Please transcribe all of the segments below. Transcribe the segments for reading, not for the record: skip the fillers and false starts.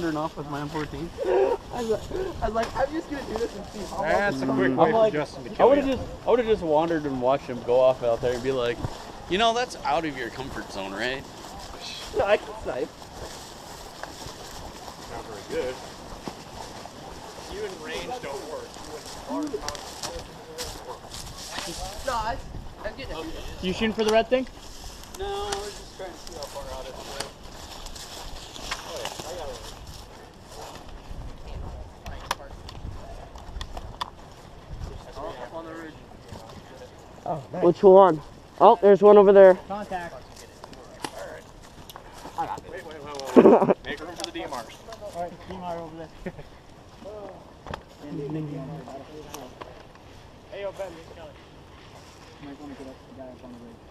wandering off with my M14. I was like, I'm just gonna do this and see how That's a quick way for Justin to I kill would you. have just wandered and watched him go off out there and be like, you know, that's out of your comfort zone, right? No, I can snipe. Not very good. You in range don't work. No, I'm getting it. You shooting for the red thing? No, I was just trying to see how far out it was. I got it. On the ridge. Oh, nice. Which one? Oh, there's one over there. Contact. Alright. I got it. Wait. Make room for the DMRs. Alright, DMR over there. Hey, yo, Ben, this Kelly. Might want to get up the guy up on the ridge.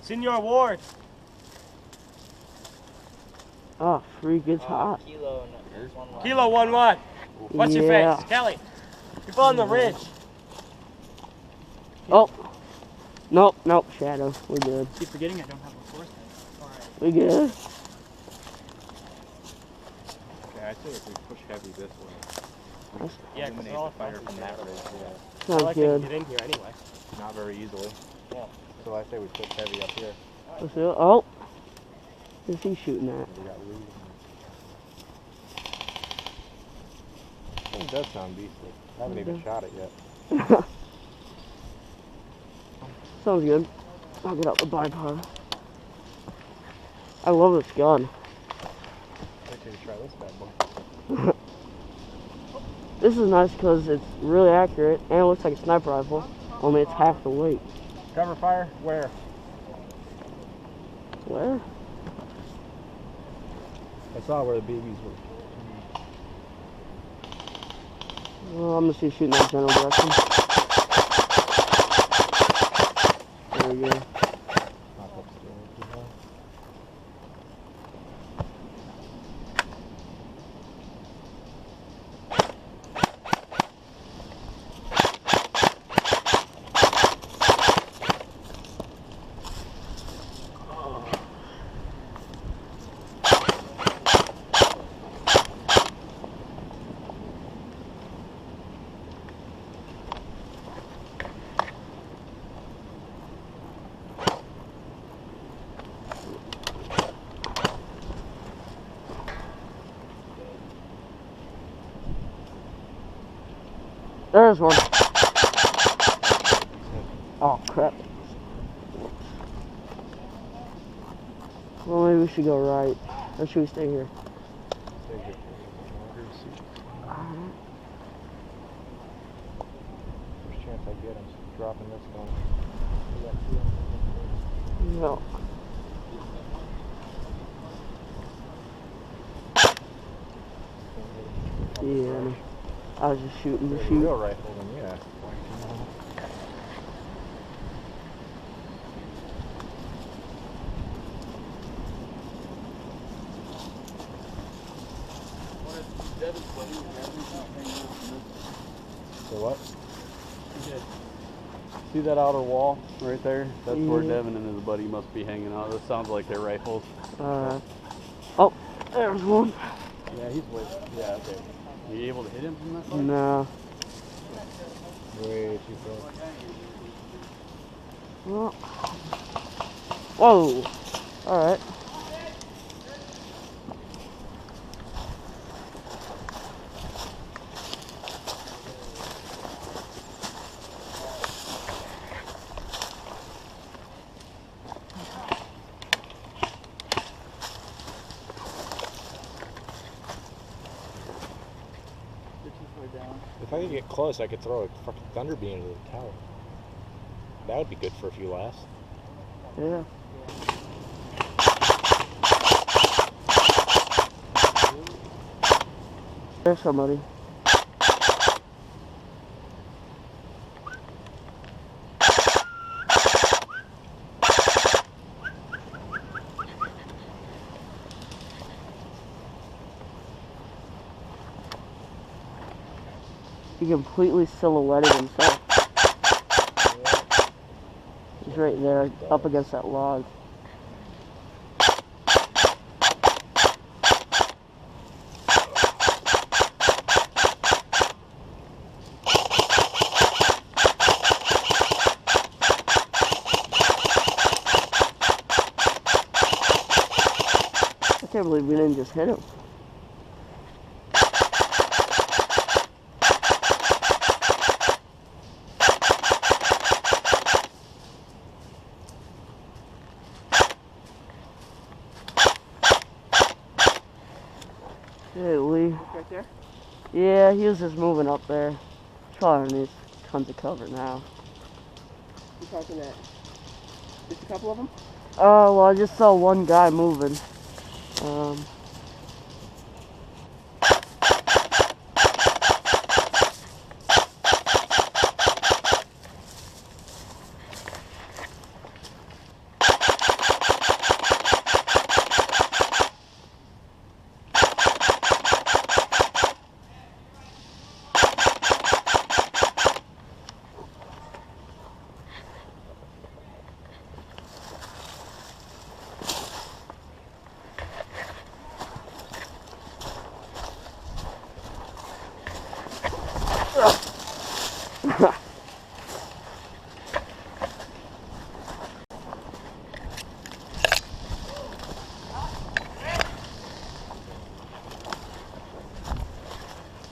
Senior Ward. Oh, freak, it's hot. Kilo 1-1. What's your Yeah. face? Kelly. You're on the ridge. Oh. Nope, shadow. We're good. Keep forgetting I don't have a force. Alright. We good? Okay, I say if we push heavy this way. Yeah, because they're all fire from that ridge, yeah. Sounds I good. can get in here anyway. Not very easily. Yeah. So I say we push heavy up here. Let's do it. Oh. Where's he shooting at? We got room. This thing does sound beastly. I haven't even shot it yet. Sounds good. I'll get out the bipod. I love this gun. Wait till you try this bad boy. This is nice because it's really accurate and it looks like a sniper rifle, only it's half the weight. Cover fire? Where? Where? I saw where the BBs were. Well, I'm gonna see shooting that general direction. There we go. Not upstairs, you know? There's one. Oh crap. Well, maybe we should go right. Or should we stay here? First chance I get, I'm dropping this one. No. Yeah. I was just shooting the shoot. Real rifle, then yeah. So what? See that outer wall right there? That's where Mhm. Devin and his buddy must be hanging out. This sounds like their rifles. Oh, there's one. Yeah, he's way. Yeah, okay. Are you able to hit him from that side? No. Way too close. Well. Whoa. Alright. If I could get close, I could throw a fucking thunder beam into the tower. That would be good for a few laughs. Yeah. There's somebody. He completely silhouetted himself. He's right there, up against that log. can't believe we didn't just hit him. Hey, Lee. Right there? Yeah, he was just moving up there. Probably needs tons of cover now. You're talking that. Just a couple of them? Oh, well, I just saw one guy moving.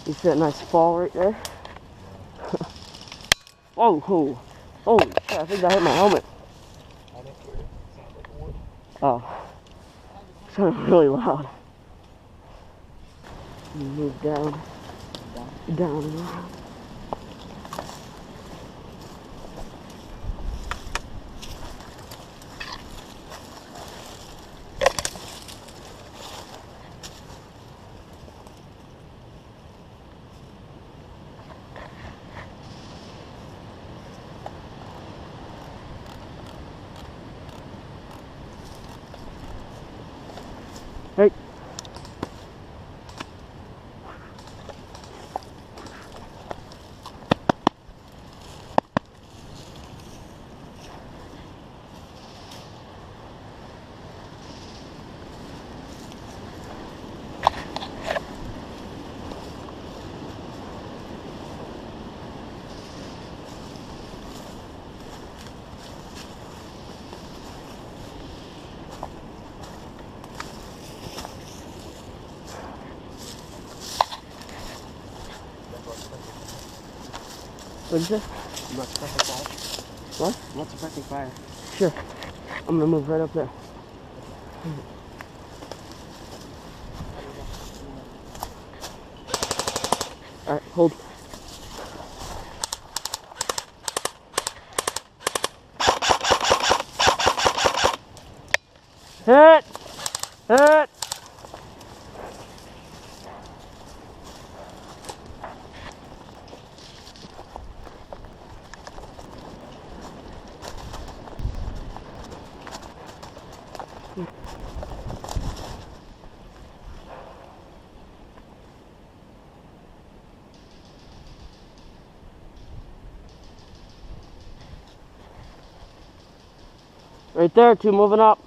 You see that nice fall right there? Oh, holy shit, I think that hit my helmet. I didn't hear it. Sounded like wood. Oh, it sounded really loud. Move down. Down and around. Hey. What is it? I'm not suppressing fire. What? I'm not suppressing fire. Sure. I'm gonna move right up there. Alright, hold. Hit! Hit! Right there, two moving up.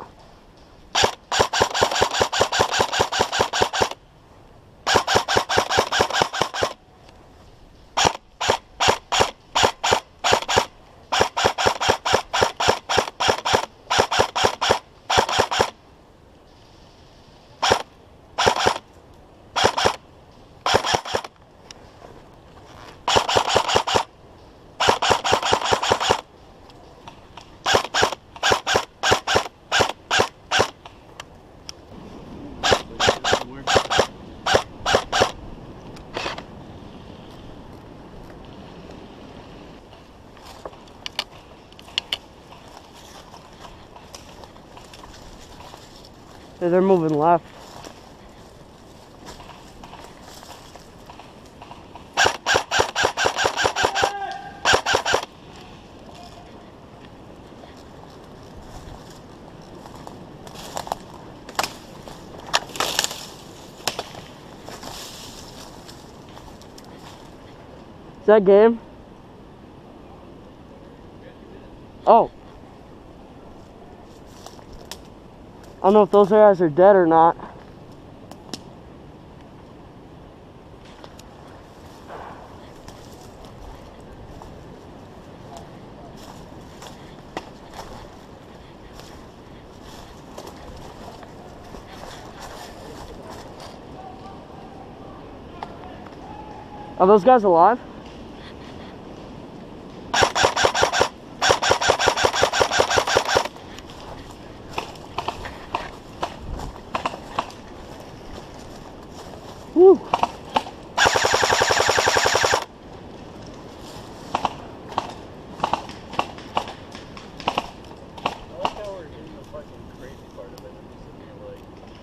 Hey, they're moving left. Is that game? Oh. I don't know if those guys are dead or not. Are those guys alive? Woo.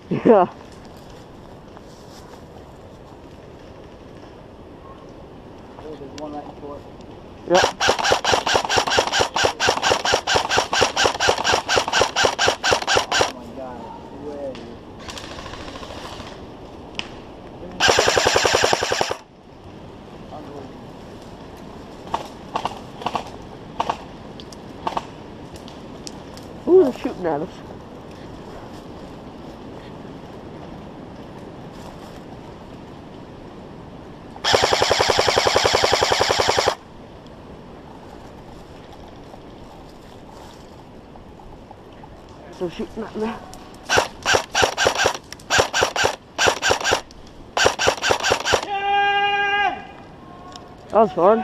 Yeah. Oh, there's one right in front. Yep. Oh my god. Where are you? Ooh, they're shooting at us. So shooting at me. That was fun.